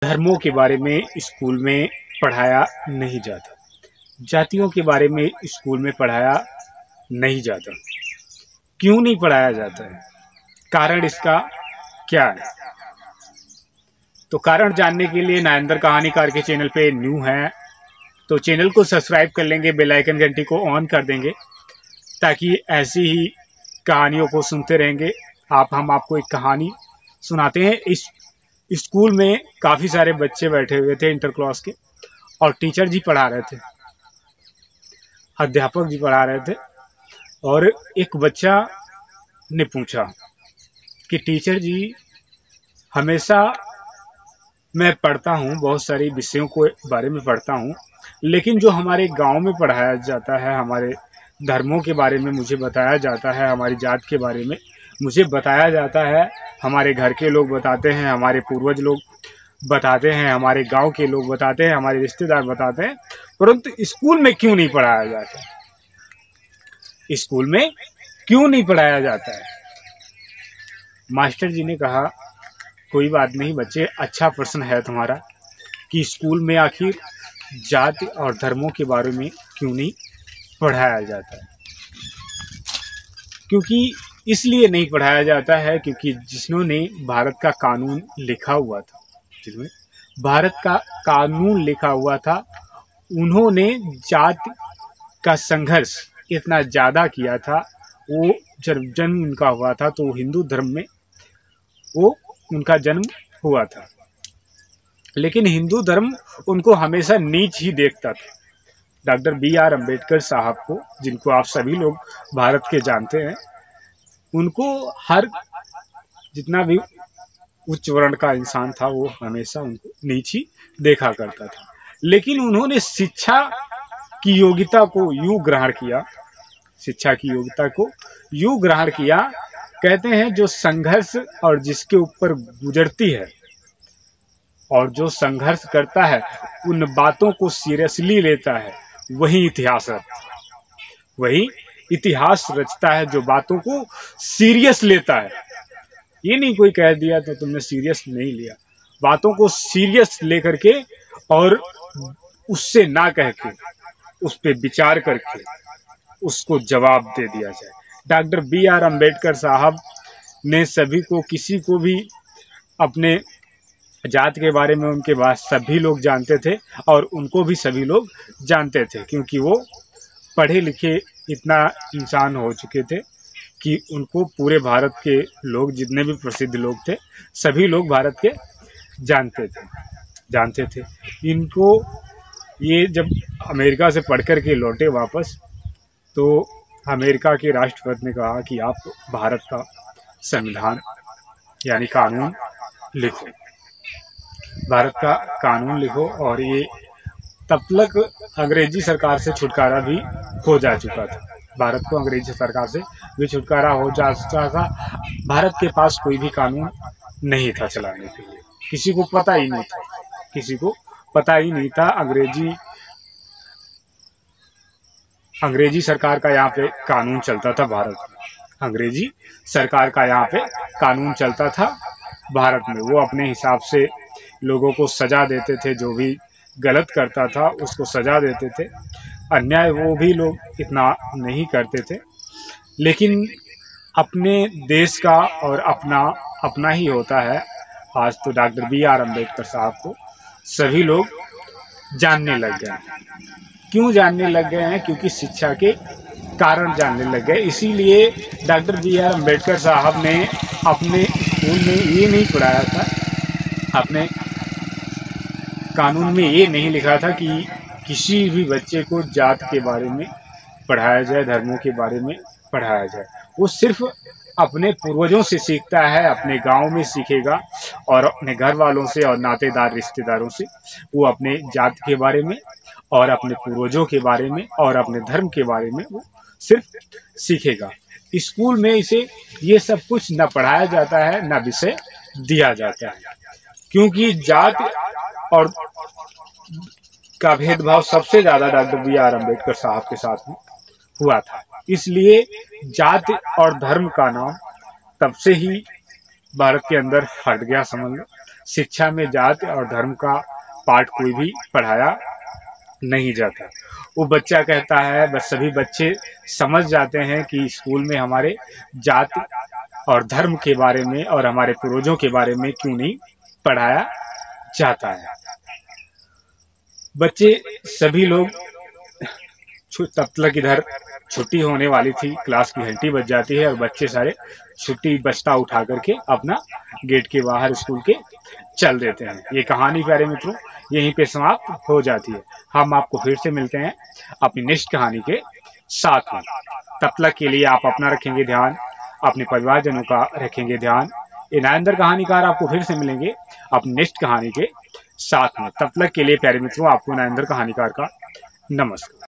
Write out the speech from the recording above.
धर्मों के बारे में स्कूल में पढ़ाया नहीं जाता। जातियों के बारे में स्कूल में पढ़ाया नहीं जाता। क्यों नहीं पढ़ाया जाता है? कारण इसका क्या है? तो कारण जानने के लिए नायंदर कहानीकार के चैनल पे न्यू है तो चैनल को सब्सक्राइब कर लेंगे, बेल आइकन घंटी को ऑन कर देंगे ताकि ऐसी ही कहानियों को सुनते रहेंगे। हम आपको एक कहानी सुनाते हैं। इस स्कूल में काफ़ी सारे बच्चे बैठे हुए थे इंटर क्लास के, और टीचर जी पढ़ा रहे थे, अध्यापक जी पढ़ा रहे थे। और एक बच्चा ने पूछा कि टीचर जी, हमेशा मैं पढ़ता हूँ, बहुत सारी विषयों के बारे में पढ़ता हूँ, लेकिन जो हमारे गांव में पढ़ाया जाता है, हमारे धर्मों के बारे में मुझे बताया जाता है, हमारी जात के बारे में मुझे बताया जाता है, हमारे घर के लोग बताते हैं, हमारे पूर्वज लोग बताते हैं, हमारे गांव के लोग बताते हैं, हमारे रिश्तेदार बताते हैं, परंतु स्कूल में क्यों नहीं पढ़ाया जाता? स्कूल में क्यों नहीं पढ़ाया जाता है? मास्टर जी ने कहा, कोई बात नहीं बच्चे, अच्छा प्रश्न है तुम्हारा कि स्कूल में आखिर जाति और धर्मों के बारे में क्यों नहीं पढ़ाया जाता है। क्योंकि इसलिए नहीं पढ़ाया जाता है क्योंकि जिन्होंने भारत का कानून लिखा हुआ था, जिन्होंने भारत का कानून लिखा हुआ था, उन्होंने जाति का संघर्ष इतना ज़्यादा किया था। वो जब जन्म उनका हुआ था तो हिंदू धर्म में वो उनका जन्म हुआ था, लेकिन हिंदू धर्म उनको हमेशा नीच ही देखता था। Doctor B.R. अम्बेडकर साहब को, जिनको आप सभी लोग भारत के जानते हैं, उनको हर जितना भी उच्च वर्ण का इंसान था वो हमेशा उनको नीच ही देखा करता था। लेकिन उन्होंने शिक्षा की योग्यता को यूँ ग्रहण किया, शिक्षा की योग्यता को यूँ ग्रहण किया, कहते हैं जो संघर्ष और जिसके ऊपर गुजरती है और जो संघर्ष करता है, उन बातों को सीरियसली लेता है, वही इतिहास रचता है। वही इतिहास रचता है जो बातों को सीरियस लेता है। ये नहीं कोई कह दिया तो तुमने सीरियस नहीं लिया, बातों को सीरियस लेकर के और उससे ना कह के उस पर विचार करके उसको जवाब दे दिया जाए। Doctor B.R. अम्बेडकर साहब ने सभी को, किसी को भी अपने जात के बारे में उनके बाद सभी लोग जानते थे और उनको भी सभी लोग जानते थे, क्योंकि वो पढ़े लिखे इतना इंसान हो चुके थे कि उनको पूरे भारत के लोग, जितने भी प्रसिद्ध लोग थे, सभी लोग भारत के जानते थे इनको। ये जब अमेरिका से पढ़ कर के लौटे वापस, तो अमेरिका के राष्ट्रपति ने कहा कि आप भारत का संविधान यानी कानून लिखो, भारत का कानून लिखो। और ये तब तक अंग्रेजी सरकार से छुटकारा भी हो जा चुका था, भारत को अंग्रेजी सरकार से भी छुटकारा हो जा चुका था। भारत के पास कोई भी कानून नहीं था चलाने के लिए, किसी को पता ही नहीं था, किसी को पता ही नहीं था। अंग्रेजी सरकार का यहाँ पे कानून चलता था भारत में, अंग्रेजी सरकार का यहाँ पे कानून चलता था भारत में। वो अपने हिसाब से लोगों को सजा देते थे, जो भी गलत करता था उसको सजा देते थे, अन्याय वो भी लोग इतना नहीं करते थे। लेकिन अपने देश का और अपना ही होता है। आज तो डॉक्टर B.R. अम्बेडकर साहब को सभी लोग जानने लग गए हैं। क्यों जानने लग गए हैं? क्योंकि शिक्षा के कारण जानने लग गए। इसीलिए डॉक्टर B.R. अम्बेडकर साहब ने अपने स्कूल में ये नहीं पढ़ाया था, अपने कानून में ये नहीं लिखा था कि किसी भी बच्चे को जात के बारे में पढ़ाया जाए, धर्मों के बारे में पढ़ाया जाए। वो सिर्फ अपने पूर्वजों से सीखता है, अपने गांव में सीखेगा और अपने घर वालों से और नातेदार रिश्तेदारों से वो अपने जात के बारे में और अपने पूर्वजों के बारे में और अपने धर्म के बारे में वो सिर्फ सीखेगा। स्कूल में इसे ये सब कुछ न पढ़ाया जाता है, न विषय दिया जाता है, क्योंकि जात और का भेदभाव सबसे ज़्यादा डॉक्टर B.R. अम्बेडकर साहब के साथ में हुआ था। इसलिए जाति और धर्म का नाम तब से ही भारत के अंदर हट गया समझ लो। शिक्षा में जाति और धर्म का पाठ कोई भी पढ़ाया नहीं जाता। वो बच्चा कहता है, बस सभी बच्चे समझ जाते हैं कि स्कूल में हमारे जाति और धर्म के बारे में और हमारे पूर्वजों के बारे में क्यों नहीं पढ़ाया जाता है। बच्चे सभी लोग तब तक इधर छुट्टी होने वाली थी, क्लास की घंटी बज जाती है और बच्चे सारे छुट्टी बस्ता उठा करके अपना गेट के बाहर स्कूल के चल देते हैं। ये कहानी प्यारे मित्रों यहीं पे समाप्त हो जाती है। हम आपको फिर से मिलते हैं अपनी नेक्स्ट कहानी के साथ में। तब तक के लिए आप अपना रखेंगे ध्यान, अपने परिवारजनों का रखेंगे ध्यान। इनायंदर कहानीकार आपको फिर से मिलेंगे अपनी नेक्स्ट कहानी के साथ में। तब तक के लिए प्यारे मित्रों आपको इनायंदर कहानीकार का नमस्कार।